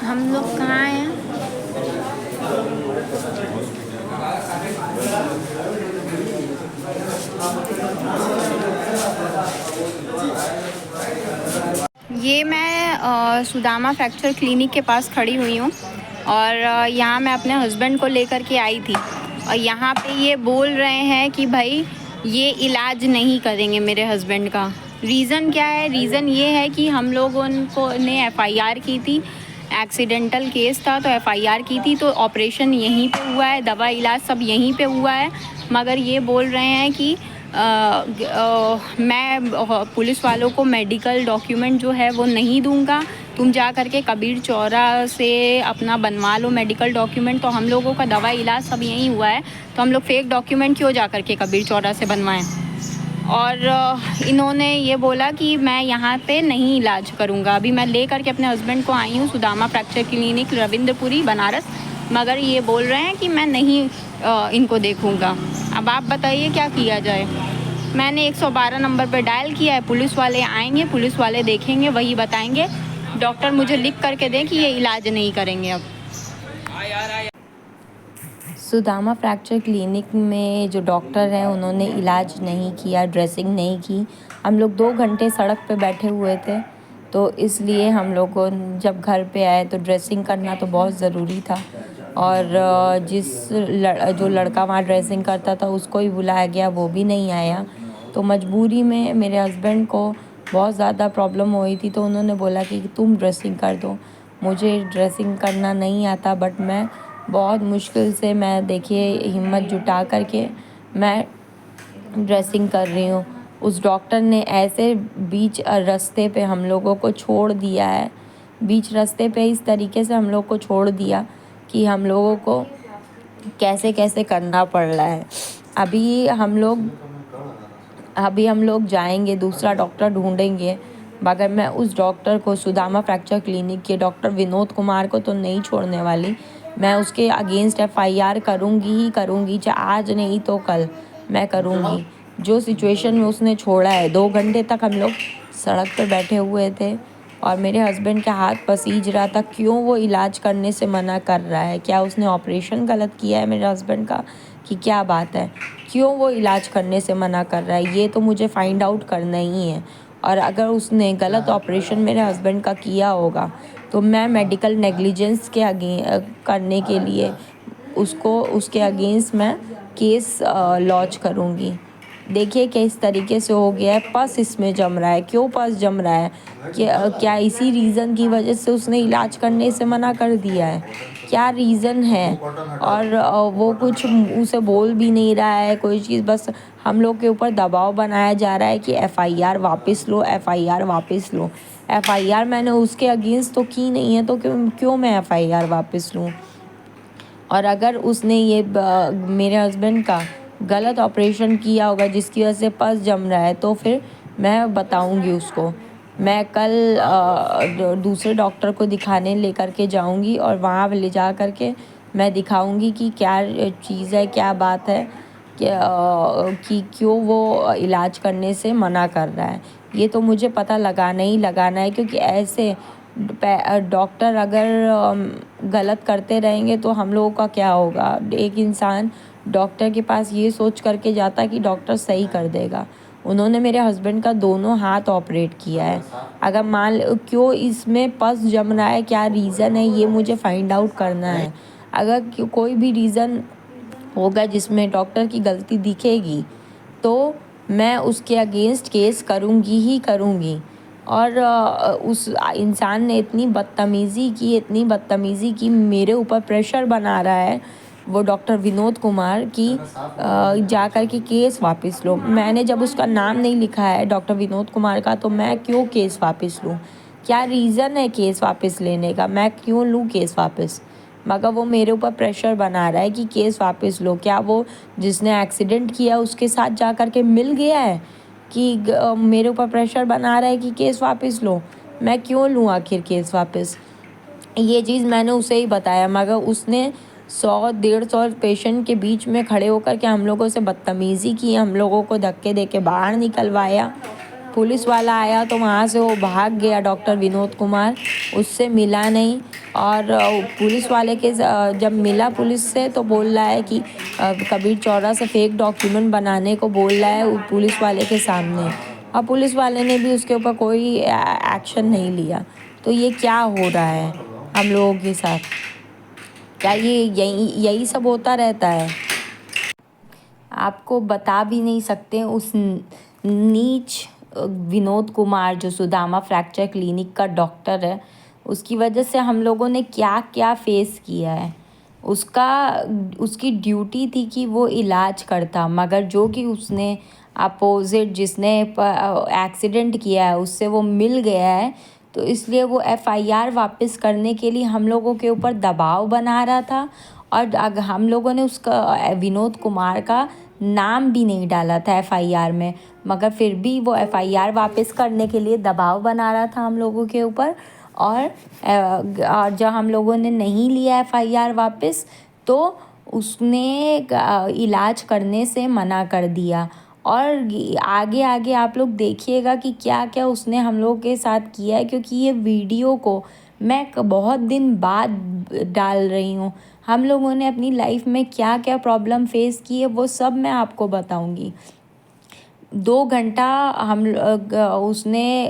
हम लोग कहाँ हैं? ये मैं सुदामा फ्रैक्चर क्लिनिक के पास खड़ी हुई हूँ और यहाँ मैं अपने हस्बैंड को लेकर के आई थी और यहाँ पे ये बोल रहे हैं कि भाई ये इलाज नहीं करेंगे मेरे हस्बैंड का। रीज़न क्या है? रीज़न ये है कि हम लोगों ने एफआईआर की थी, एक्सीडेंटल केस था तो एफआईआर की थी, तो ऑपरेशन यहीं पे हुआ है, दवा इलाज सब यहीं पे हुआ है। मगर ये बोल रहे हैं कि मैं पुलिस वालों को मेडिकल डॉक्यूमेंट जो है वो नहीं दूंगा, तुम जा कर के कबीर चौरा से अपना बनवा लो मेडिकल डॉक्यूमेंट। तो हम लोगों का दवा इलाज सब यहीं हुआ है, तो हम लोग फेक डॉक्यूमेंट क्यों जा कर के कबीर चौरा से बनवाएं। और इन्होंने ये बोला कि मैं यहाँ पे नहीं इलाज करूँगा। अभी मैं ले करके अपने हस्बैंड को आई हूँ सुदामा फ्रैक्चर क्लिनिक रविंद्रपुरी बनारस, मगर ये बोल रहे हैं कि मैं नहीं इनको देखूँगा। अब आप बताइए क्या किया जाए। मैंने 112 नंबर पर डायल किया है, पुलिस वाले आएंगे, पुलिस वाले देखेंगे, वही बताएंगे। डॉक्टर मुझे लिख करके दें कि ये इलाज नहीं करेंगे। अब सुदामा फ्रैक्चर क्लिनिक में जो डॉक्टर हैं उन्होंने इलाज नहीं किया, ड्रेसिंग नहीं की। हम लोग 2 घंटे सड़क पे बैठे हुए थे, तो इसलिए हम लोग को जब घर पे आए तो ड्रेसिंग करना तो बहुत ज़रूरी था। और जो लड़का वहाँ ड्रेसिंग करता था उसको ही बुलाया गया, वो भी नहीं आया। तो मजबूरी में मेरे हस्बैंड को बहुत ज़्यादा प्रॉब्लम हुई थी, तो उन्होंने बोला कि तुम ड्रेसिंग कर दो। मुझे ड्रेसिंग करना नहीं आता, बट मैं बहुत मुश्किल से मैं देखिए हिम्मत जुटा करके मैं ड्रेसिंग कर रही हूँ। उस डॉक्टर ने ऐसे बीच रास्ते पे हम लोगों को छोड़ दिया है, बीच रास्ते पे इस तरीके से हम लोग को छोड़ दिया कि हम लोगों को कैसे कैसे करना पड़ रहा है। अभी हम लोग जाएंगे, दूसरा डॉक्टर ढूंढेंगे, मगर मैं उस डॉक्टर को, सुदामा फ्रैक्चर क्लिनिक के डॉक्टर विनोद कुमार को तो नहीं छोड़ने वाली। मैं उसके अगेंस्ट एफआईआर करूँगी ही करूँगी, चाहे आज नहीं तो कल मैं करूँगी। जो सिचुएशन में उसने छोड़ा है, 2 घंटे तक हम लोग सड़क पर बैठे हुए थे और मेरे हस्बैंड के हाथ पसीज रहा था। क्यों वो इलाज करने से मना कर रहा है? क्या उसने ऑपरेशन गलत किया है मेरे हस्बैंड का, कि क्या बात है? क्यों वो इलाज करने से मना कर रहा है, ये तो मुझे फाइंड आउट करना ही है। और अगर उसने गलत ऑपरेशन मेरे हस्बैंड का किया होगा तो मैं मेडिकल नेग्लिजेंस के करने के लिए उसके अगेंस्ट मैं केस लॉन्च करूँगी। देखिए किस तरीके से हो गया है, पस इसमें जम रहा है। क्यों पस जम रहा है? क्या इसी रीज़न की वजह से उसने इलाज करने से मना कर दिया है? क्या रीज़न है? और वो कुछ मुँह से बोल भी नहीं रहा है कोई चीज़, बस हम लोग के ऊपर दबाव बनाया जा रहा है कि एफआईआर वापस लो, एफआईआर वापस लो। एफआईआर मैंने उसके अगेंस्ट तो की नहीं है, तो क्यों मैं एफआईआर वापस लूँ? और अगर उसने ये मेरे हस्बैंड का गलत ऑपरेशन किया होगा जिसकी वजह से पस जम रहा है, तो फिर मैं बताऊंगी उसको। मैं कल दूसरे डॉक्टर को दिखाने लेकर के जाऊंगी और वहाँ ले जा कर के मैं दिखाऊंगी कि क्या चीज़ है, क्या बात है, कि क्यों वो इलाज करने से मना कर रहा है। ये तो मुझे पता लगाना ही लगाना है, क्योंकि ऐसे डॉक्टर अगर गलत करते रहेंगे तो हम लोगों का क्या होगा। एक इंसान डॉक्टर के पास ये सोच करके जाता है कि डॉक्टर सही कर देगा। उन्होंने मेरे हस्बैंड का दोनों हाथ ऑपरेट किया है। अगर क्यों इसमें पस जम रहा है, क्या रीज़न है, ये मुझे फाइंड आउट करना है। अगर कोई भी रीज़न होगा जिसमें डॉक्टर की गलती दिखेगी तो मैं उसके अगेंस्ट केस करूँगी ही करूँगी। और उस इंसान ने इतनी बदतमीज़ी की, मेरे ऊपर प्रेशर बना रहा है वो डॉक्टर विनोद कुमार की जा कर के केस वापस लो। मैंने जब उसका नाम नहीं लिखा है डॉक्टर विनोद कुमार का, तो मैं क्यों केस वापस लूँ? क्या रीज़न है केस वापस लेने का? मैं क्यों लूँ केस वापस? मगर वो मेरे ऊपर प्रेशर बना रहा है कि केस वापस लो। क्या वो जिसने एक्सीडेंट किया उसके साथ जा कर के मिल गया है कि मेरे ऊपर प्रेशर बना रहा है कि केस वापस लो? मैं क्यों लूँ आखिर केस वापस? ये चीज़ मैंने उसे ही बताया, मगर उसने 100-150 पेशेंट के बीच में खड़े होकर के हम लोगों से बदतमीज़ी की, हम लोगों को धक्के दे के बाहर निकलवाया। पुलिस वाला आया तो वहाँ से वो भाग गया, डॉक्टर विनोद कुमार, उससे मिला नहीं। और पुलिस वाले के जब मिला पुलिस से तो बोल रहा है कि कबीर चौरा से फेक डॉक्यूमेंट बनाने को बोल रहा है पुलिस वाले के सामने, और पुलिस वाले ने भी उसके ऊपर कोई एक्शन नहीं लिया। तो ये क्या हो रहा है हम लोगों के साथ? क्या ये यही सब होता रहता है? आपको बता भी नहीं सकते उस नीच विनोद कुमार जो सुदामा फ्रैक्चर क्लिनिक का डॉक्टर है, उसकी वजह से हम लोगों ने क्या क्या फेस किया है। उसकी ड्यूटी थी कि वो इलाज करता, मगर जो कि उसने अपोजिट जिसने एक्सीडेंट किया है उससे वो मिल गया है, तो इसलिए वो एफआईआर वापस करने के लिए हम लोगों के ऊपर दबाव बना रहा था। और हम लोगों ने उसका विनोद कुमार का नाम भी नहीं डाला था एफआईआर में, मगर फिर भी वो एफआईआर वापस करने के लिए दबाव बना रहा था हम लोगों के ऊपर। और जब हम लोगों ने नहीं लिया एफआईआर वापस तो उसने इलाज करने से मना कर दिया। और आगे आगे आप लोग देखिएगा कि क्या क्या उसने हम लोग के साथ किया है, क्योंकि ये वीडियो को मैं बहुत दिन बाद डाल रही हूँ। हम लोगों ने अपनी लाइफ में क्या क्या प्रॉब्लम फेस की है वो सब मैं आपको बताऊँगी। 2 घंटा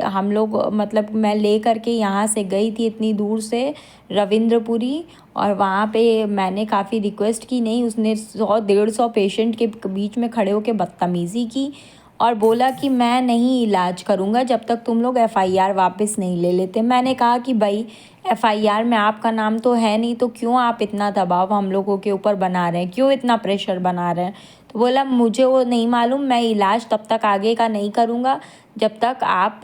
हम लोग मतलब मैं ले करके यहाँ से गई थी इतनी दूर से रविंद्रपुरी, और वहाँ पे मैंने काफ़ी रिक्वेस्ट की, नहीं उसने 100-150 पेशेंट के बीच में खड़े होकर बदतमीज़ी की और बोला कि मैं नहीं इलाज करूँगा जब तक तुम लोग एफआईआर वापस नहीं ले लेते। मैंने कहा कि भाई एफआईआर में आपका नाम तो है नहीं, तो क्यों आप इतना दबाव हम लोगों के ऊपर बना रहे हैं, क्यों इतना प्रेशर बना रहे हैं? तो बोला मुझे वो नहीं मालूम, मैं इलाज तब तक आगे का नहीं करूँगा जब तक आप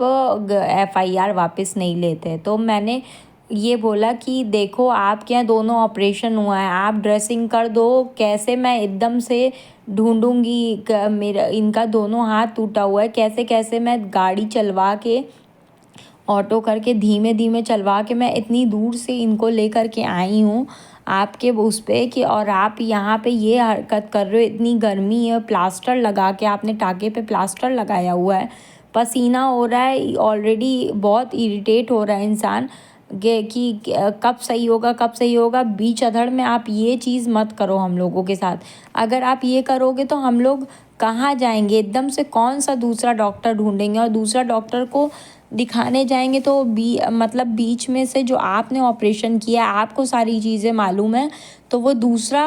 एफआईआर वापस नहीं लेते। तो मैंने ये बोला कि देखो आपके यहाँ दोनों ऑपरेशन हुआ है, आप ड्रेसिंग कर दो, कैसे मैं एकदम से ढूंढूंगी, मेरा इनका दोनों हाथ टूटा हुआ है, कैसे कैसे मैं गाड़ी चलवा के ऑटो करके धीमे धीमे चलवा के मैं इतनी दूर से इनको लेकर के आई हूँ आपके उस पे कि, और आप यहाँ पे ये हरकत कर रहे हो, इतनी गर्मी है, प्लास्टर लगा के आपने टाँके पे प्लास्टर लगाया हुआ है, पसीना हो रहा है, ऑलरेडी बहुत इरिटेट हो रहा है इंसान कि कब सही होगा कब सही होगा। बीच अधड़ में आप ये चीज़ मत करो हम लोगों के साथ। अगर आप ये करोगे तो हम लोग कहाँ जाएंगे, एकदम से कौन सा दूसरा डॉक्टर ढूंढेंगे, और दूसरा डॉक्टर को दिखाने जाएंगे तो मतलब बीच में से जो आपने ऑपरेशन किया आपको सारी चीज़ें मालूम है, तो वो दूसरा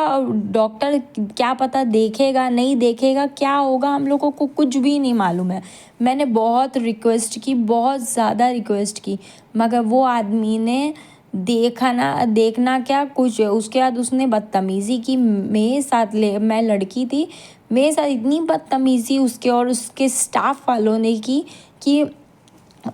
डॉक्टर क्या पता देखेगा नहीं देखेगा, क्या होगा हम लोगों को कुछ भी नहीं मालूम है। मैंने बहुत रिक्वेस्ट की, बहुत ज़्यादा रिक्वेस्ट की, मगर वो आदमी ने देखना क्या कुछ। उसके बाद उसने बदतमीज़ी की मेरे साथ, मैं लड़की थी, मेरे साथ इतनी बदतमीज़ी उसके और उसके स्टाफ वालों ने की कि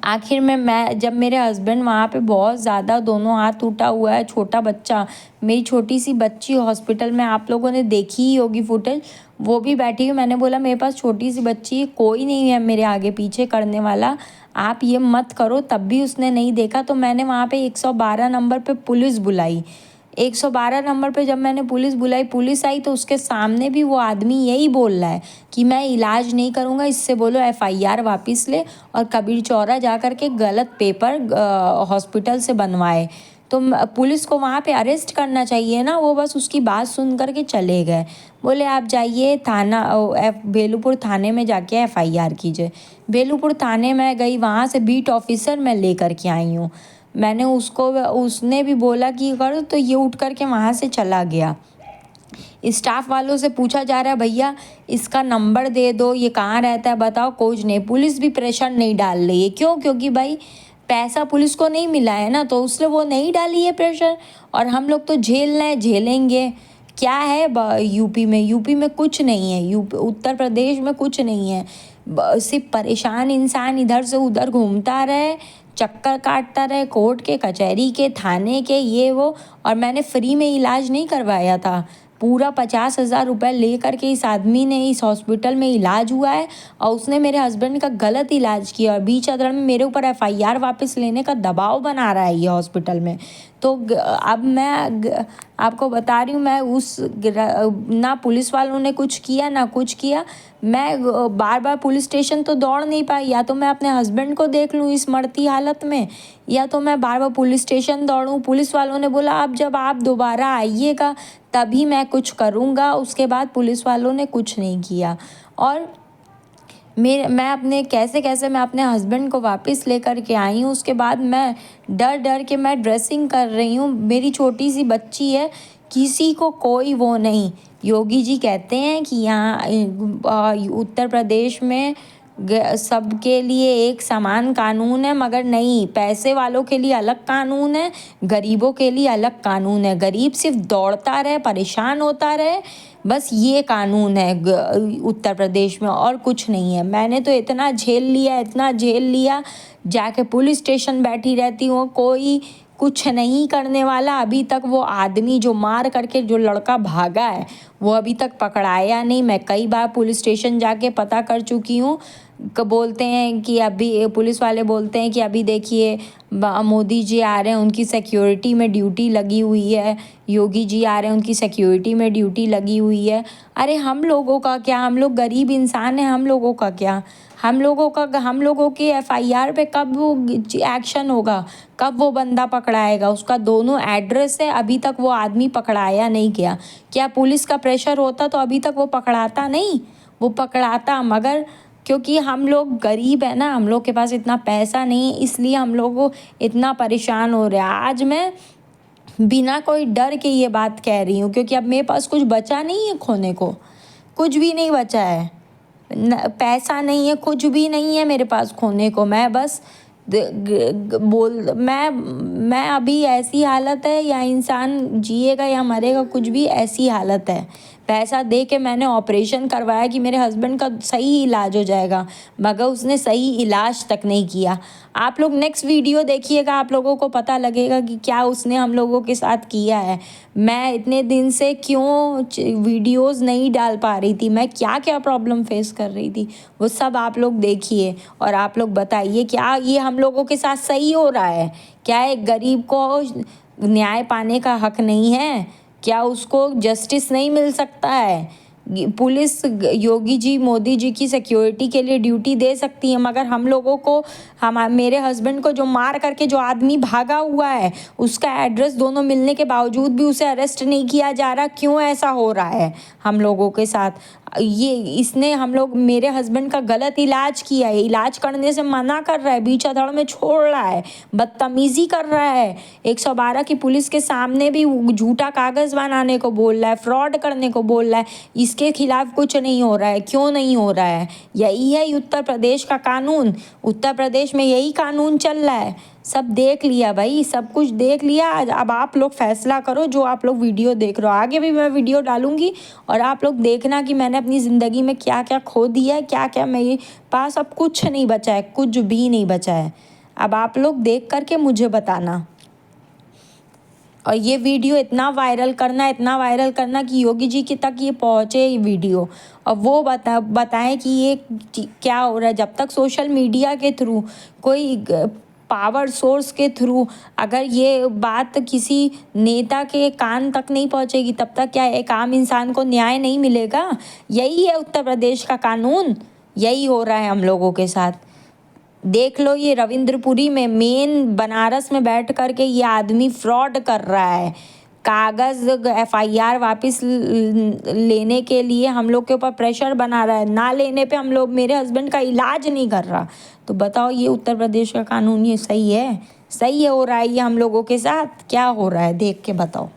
आखिर में मैं जब मेरे हस्बैंड वहाँ पे बहुत ज़्यादा दोनों हाथ टूटा हुआ है, छोटा बच्चा, मेरी छोटी सी बच्ची हॉस्पिटल में, आप लोगों ने देखी ही होगी फुटेज, वो भी बैठी हुई, मैंने बोला मेरे पास छोटी सी बच्ची है, कोई नहीं है मेरे आगे पीछे करने वाला, आप ये मत करो। तब भी उसने नहीं देखा, तो मैंने वहाँ पे 112 नंबर पे पुलिस बुलाई। 112 नंबर पे जब मैंने पुलिस बुलाई, पुलिस आई, तो उसके सामने भी वो आदमी यही बोल रहा है कि मैं इलाज नहीं करूँगा, इससे बोलो एफआईआर वापस ले और कबीर चौरा जा कर के गलत पेपर हॉस्पिटल से बनवाए। तो पुलिस को वहाँ पे अरेस्ट करना चाहिए ना, वो बस उसकी बात सुन कर के चले गए। बोले आप जाइए थाना बेलूपुर थाने में जाके एफआईआर कीजिए। बेलूपुर थाने में गई, वहाँ से बीट ऑफिसर मैं ले कर के आई हूँ। मैंने उसने भी बोला कि करो, तो ये उठ कर के वहाँ से चला गया। स्टाफ वालों से पूछा जा रहा है भैया इसका नंबर दे दो, ये कहाँ रहता है बताओ, कुछ नहीं। पुलिस भी प्रेशर नहीं डाल रही है, क्यों? क्योंकि भाई पैसा पुलिस को नहीं मिला है ना, तो उसने वो नहीं डाली है प्रेशर, और हम लोग तो झेलना है, झेलेंगे। क्या है यूपी में कुछ नहीं है, उत्तर प्रदेश में कुछ नहीं है, सिर्फ परेशान इंसान इधर से उधर घूमता रहे, चक्कर काटता रहे, कोर्ट के, कचहरी के, थाने के, ये वो। और मैंने फ्री में इलाज नहीं करवाया था, पूरा 50,000 रुपये ले करके इस आदमी ने इस हॉस्पिटल में इलाज हुआ है और उसने मेरे हस्बैंड का गलत इलाज किया और बीच अदर में मेरे ऊपर FIR वापस लेने का दबाव बना रहा है ये हॉस्पिटल में। तो अब मैं आपको बता रही हूँ, मैं ना पुलिस वालों ने कुछ किया ना कुछ किया। मैं बार बार पुलिस स्टेशन तो दौड़ नहीं पाई, या तो मैं अपने हस्बैंड को देख लूँ इस मरती हालत में, या तो मैं बार बार पुलिस स्टेशन दौड़ूँ। पुलिस वालों ने बोला अब जब आप दोबारा आइएगा तभी मैं कुछ करूँगा। उसके बाद पुलिस वालों ने कुछ नहीं किया और मैं अपने हस्बैंड को वापस लेकर के आई हूँ। उसके बाद मैं डर के मैं ड्रेसिंग कर रही हूँ। मेरी छोटी सी बच्ची है, किसी को कोई वो नहीं। योगी जी कहते हैं कि यहाँ उत्तर प्रदेश में सबके लिए एक समान कानून है, मगर नहीं, पैसे वालों के लिए अलग कानून है, गरीबों के लिए अलग कानून है। गरीब सिर्फ दौड़ता रहे, परेशान होता रहे, बस ये कानून है उत्तर प्रदेश में, और कुछ नहीं है। मैंने तो इतना झेल लिया, जाके पुलिस स्टेशन बैठी रहती हूँ, कोई कुछ नहीं करने वाला। अभी तक वो आदमी जो मार करके जो लड़का भागा है वो अभी तक पकड़ाया नहीं। मैं कई बार पुलिस स्टेशन जाके पता कर चुकी हूँ। बोलते हैं कि अभी पुलिस वाले बोलते हैं कि अभी देखिए मोदी जी आ रहे हैं, उनकी सिक्योरिटी में ड्यूटी लगी हुई है, योगी जी आ रहे हैं, उनकी सिक्योरिटी में ड्यूटी लगी हुई है। अरे हम लोगों का क्या, हम लोग गरीब इंसान हैं, हम लोगों का क्या? हम लोगों की FIR पे कब वो एक्शन होगा, कब वो बंदा पकड़ाएगा? उसका दोनों एड्रेस है, अभी तक वो आदमी पकड़ाया नहीं गया। क्या पुलिस का प्रेशर होता तो अभी तक वो पकड़ाता नहीं? वो पकड़ाता, मगर क्योंकि हम लोग गरीब है ना, हम लोग के पास इतना पैसा नहीं, इसलिए हम लोग इतना परेशान हो रहे हैं। आज मैं बिना कोई डर के ये बात कह रही हूँ, क्योंकि अब मेरे पास कुछ बचा नहीं है खोने को, कुछ भी नहीं बचा है। पैसा नहीं है, कुछ भी नहीं है मेरे पास खोने को। मैं बस मैं अभी ऐसी हालत है, या इंसान जिएगा या मरेगा, कुछ भी ऐसी हालत है। पैसा दे के मैंने ऑपरेशन करवाया कि मेरे हस्बैंड का सही इलाज हो जाएगा, मगर उसने सही इलाज तक नहीं किया। आप लोग नेक्स्ट वीडियो देखिएगा, आप लोगों को पता लगेगा कि क्या उसने हम लोगों के साथ किया है। मैं इतने दिन से क्यों वीडियोस नहीं डाल पा रही थी, मैं क्या क्या प्रॉब्लम फेस कर रही थी, वो सब आप लोग देखिए और आप लोग बताइए क्या ये हम लोगों के साथ सही हो रहा है? क्या एक गरीब को न्याय पाने का हक नहीं है? क्या उसको जस्टिस नहीं मिल सकता है? पुलिस योगी जी, मोदी जी की सिक्योरिटी के लिए ड्यूटी दे सकती है, मगर हम लोगों को, मेरे हस्बैंड को जो मार करके जो आदमी भागा हुआ है, उसका एड्रेस दोनों मिलने के बावजूद भी उसे अरेस्ट नहीं किया जा रहा। क्यों ऐसा हो रहा है हम लोगों के साथ? इसने मेरे हस्बैंड का गलत इलाज किया है, इलाज करने से मना कर रहा है, बीच अधड़ में छोड़ रहा है, बदतमीज़ी कर रहा है, 112 की पुलिस के सामने भी झूठा कागज़ बनाने को बोल रहा है, फ्रॉड करने को बोल रहा है। इसके खिलाफ कुछ नहीं हो रहा है। क्यों नहीं हो रहा है? यही है उत्तर प्रदेश का कानून। उत्तर प्रदेश में यही कानून चल रहा है। सब देख लिया भाई, सब कुछ देख लिया। अब आप लोग फैसला करो, जो आप लोग वीडियो देख रहे हो। आगे भी मैं वीडियो डालूंगी और आप लोग देखना कि मैंने अपनी ज़िंदगी में क्या क्या खो दिया है, क्या क्या मेरे पास अब कुछ नहीं बचा है, कुछ भी नहीं बचा है। अब आप लोग देख करके मुझे बताना, और ये वीडियो इतना वायरल करना कि योगी जी के तक ये पहुँचे ये वीडियो, और वो बताएं कि ये क्या हो रहा है। जब तक सोशल मीडिया के थ्रू, कोई पावर सोर्स के थ्रू अगर ये बात किसी नेता के कान तक नहीं पहुंचेगी, तब तक क्या एक आम इंसान को न्याय नहीं मिलेगा? यही है उत्तर प्रदेश का कानून, यही हो रहा है हम लोगों के साथ। देख लो, ये रविंद्रपुरी में, मेन बनारस में बैठ कर के ये आदमी फ्रॉड कर रहा है। कागज़ FIR वापस लेने के लिए हम लोग के ऊपर प्रेशर बना रहा है, ना लेने पे मेरे हस्बैंड का इलाज नहीं कर रहा। तो बताओ, ये उत्तर प्रदेश का कानून ये सही है? सही हो रहा है ये हम लोगों के साथ? क्या हो रहा है, देख के बताओ।